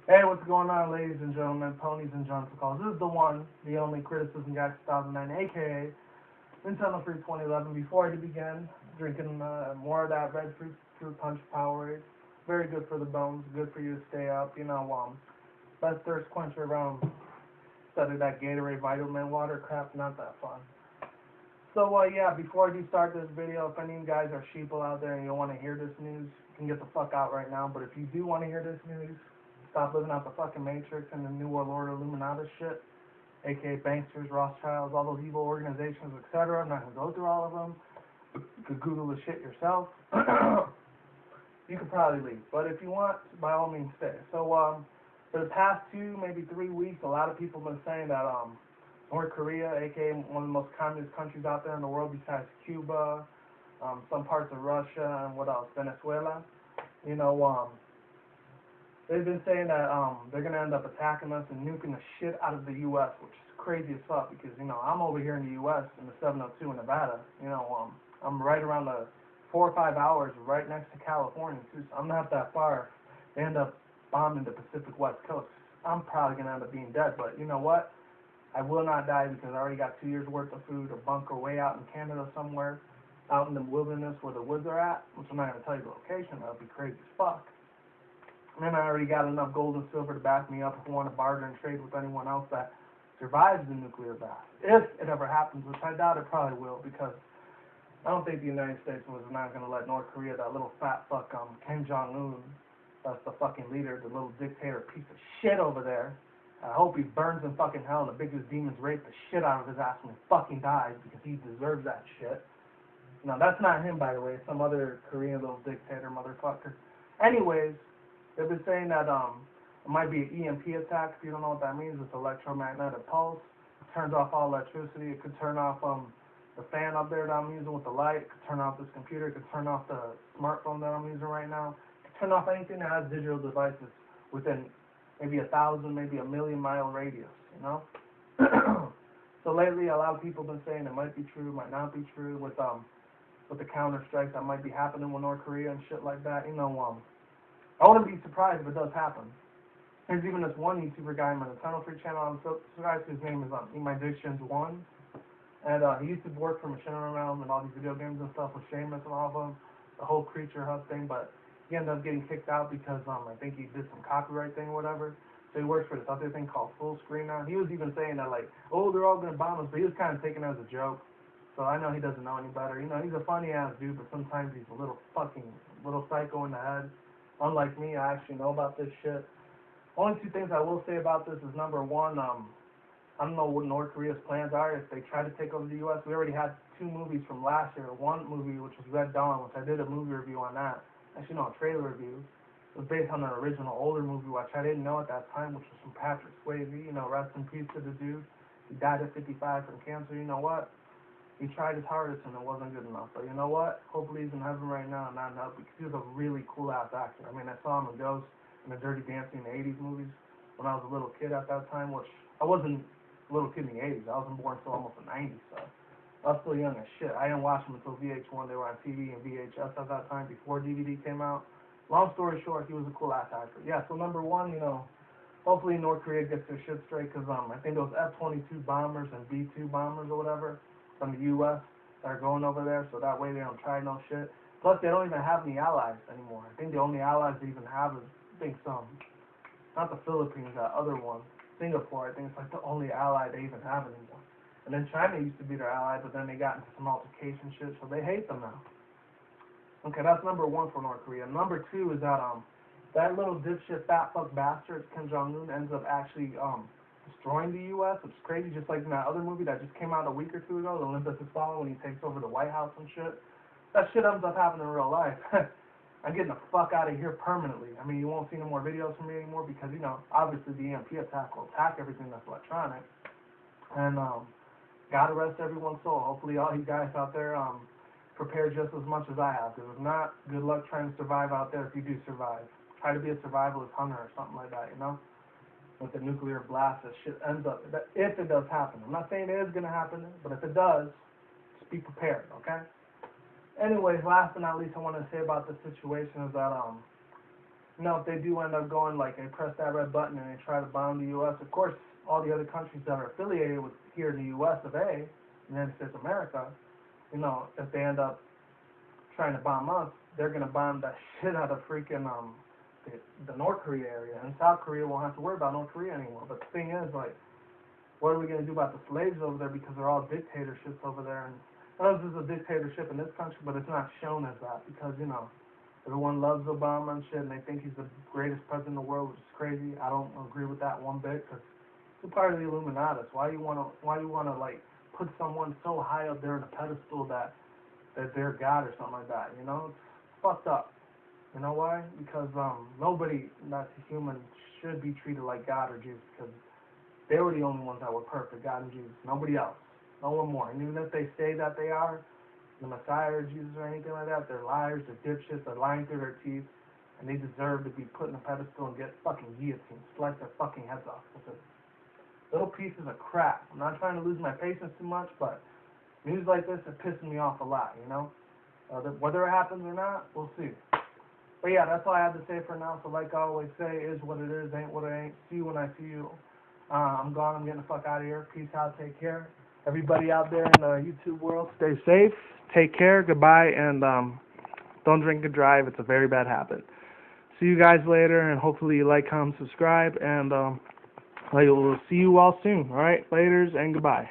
Hey, what's going on, ladies and gentlemen, ponies and gentlecolts? This is the one, the only criticism guy 2009, aka Nintendofreak2011. Before I begin, drinking more of that red fruit punch Powerade. Very good for the bones, good for you to stay up. Best thirst quencher around. Instead of that Gatorade vitamin water crap, not that fun. So, yeah, before I do start this video, if any of you guys are sheeple out there and you don't want to hear this news, you can get the fuck out right now. But if you do want to hear this news, stop living out the fucking Matrix and the New World Order Illuminati shit, aka banksters, Rothschilds, all those evil organizations, etc. I'm not going to go through all of them. You could Google the shit yourself. You could probably leave. But if you want, by all means, stay. So, for the past 2, maybe 3 weeks, a lot of people have been saying that North Korea, aka one of the most communist countries out there in the world besides Cuba, some parts of Russia, and what else, Venezuela, they've been saying that they're going to end up attacking us and nuking the shit out of the U.S., which is crazy as fuck because, I'm over here in the U.S. in the 702 in Nevada. I'm right around the 4 or 5 hours right next to California, too, so I'm not that far. They end up bombing the Pacific West Coast. I'm probably going to end up being dead, but you know what? I will not die because I already got 2 years worth of food, a bunker way out in Canada somewhere, out in the wilderness where the woods are at, which I'm not going to tell you the location. That would be crazy as fuck. And then I already got enough gold and silver to back me up if I want to barter and trade with anyone else that survives the nuclear blast. If it ever happens, which I doubt it probably will, because I don't think the United States was not going to let North Korea, that little fat fuck, Kim Jung Ugnen, that's the fucking leader, the little dictator piece of shit over there. I hope he burns in fucking hell and the biggest demons rape the shit out of his ass when he fucking dies because he deserves that shit. No, that's not him, by the way. Some other Korean little dictator motherfucker. Anyways, they've been saying that it might be an EMP attack. If you don't know what that means, it's electromagnetic pulse. It turns off all electricity. It could turn off the fan up there that I'm using with the light. It could turn off this computer. It could turn off the smartphone that I'm using right now. It could turn off anything that has digital devices within maybe 1,000, maybe 1,000,000 mile radius, So lately, a lot of people have been saying it might be true, might not be true, with the counter strike that might be happening with North Korea and shit like that. I wouldn't be surprised if it does happen. There's even this one YouTuber guy on the Nintendo Freak channel. I'm so surprised his name is Magicians1, and he used to work for Machinima Realm and all these video games and stuff with Seamus and all of them, the whole creature hub thing, but he ended up getting kicked out because I think he did some copyright thing or whatever. So he works for this other thing called Full Screen now. He was even saying that oh, they're all gonna bomb us, but he was kind of taking it as a joke. So I know he doesn't know any better. He's a funny ass dude, but sometimes he's a little psycho in the head. Unlike me, I actually know about this shit. Only 2 things I will say about this is number 1, I don't know what North Korea's plans are if they try to take over the U.S. We already had 2 movies from last year. One movie, which was Red Dawn, which I did a movie review on that. Actually, no, a trailer review. It was based on an original older movie, which I didn't know at that time, which was from Patrick Swayze. Rest in peace to the dude. He died at 55 from cancer. You know what? He tried his hardest and it wasn't good enough. But you know what? Hopefully he's in heaven right now and not in hell because he was a really cool-ass actor. I mean, I saw him in Ghost and the Dirty Dancing in the 80s movies when I was a little kid at that time, which I wasn't a little kid in the 80s. I wasn't born until almost the 90s, so I was still young as shit. I didn't watch them until VH1. They were on TV and VHS at that time before DVD came out. Long story short, he was a cool-ass actor. Yeah, so number 1, hopefully North Korea gets their shit straight because I think those F-22 bombers and B-2 bombers or whatever from the U.S. that are going over there, so that way they don't try no shit. Plus, they don't even have any allies anymore. I think the only allies they even have is, not the Philippines, that other one, Singapore. I think it's the only ally they even have anymore. And then China used to be their ally, but then they got into some altercation shit, so they hate them now. Okay, that's number 1 for North Korea. Number 2 is that that little dipshit fat fuck bastard, Kim Jung Ugnen, ends up actually destroying the U.S., which is crazy, just like in that other movie that just came out a week or 2 ago, The Olympus Has Fallen, when he takes over the White House and shit. That shit ends up happening in real life. I'm getting the fuck out of here permanently. I mean, you won't see no more videos from me anymore because, obviously the EMP attack will attack everything that's electronic. And, God rest everyone's soul. Hopefully all you guys out there prepare just as much as I have, because if not, good luck trying to survive out there if you do survive. Try to be a survivalist hunter or something like that, with the nuclear blast, that shit ends up, if it does happen. I'm not saying it is going to happen, but if it does, just be prepared, okay? Anyways, last but not least, I want to say about this situation is that you know, if they do end up going, like, they press that red button and they try to bomb the U.S., of course, all the other countries that are affiliated with here in the U.S. of A, United States of America, you know, if they end up trying to bomb us, they're going to bomb that shit out of freaking, the North Korea area. And South Korea won't have to worry about North Korea anymore. But the thing is, like, what are we going to do about the slaves over there, because they're all dictatorships over there? And I know this is a dictatorship in this country, but it's not shown as that, because, you know, everyone loves Obama and shit, and they think he's the greatest president in the world, which is crazy. I don't agree with that one bit, because he's part of the Illuminatics. Why you wanna like put someone so high up there in a pedestal that they're God or something like that? You know, it's fucked up. You know why? Because nobody that's a human should be treated like God or Jesus, because they were the only ones that were perfect, God and Jesus. Nobody else. No one more. And even if they say that they are the Messiah or Jesus or anything like that, they're liars, they're dipshits, they're lying through their teeth, and they deserve to be put in a pedestal and get fucking guillotined, slice their fucking heads off. Because little pieces of crap. I'm not trying to lose my patience too much, but news like this, it pisses me off a lot, you know? Whether it happens or not, we'll see. But yeah, that's all I have to say for now. So like I always say, is what it is, ain't what it ain't. See you when I see you. I'm gone. I'm getting the fuck out of here. Peace out. Take care. Everybody out there in the YouTube world, stay safe. Take care. Goodbye. And don't drink and drive. It's a very bad habit. See you guys later. And hopefully you like, comment, subscribe. And I will see you all soon. All right. Laters and goodbye.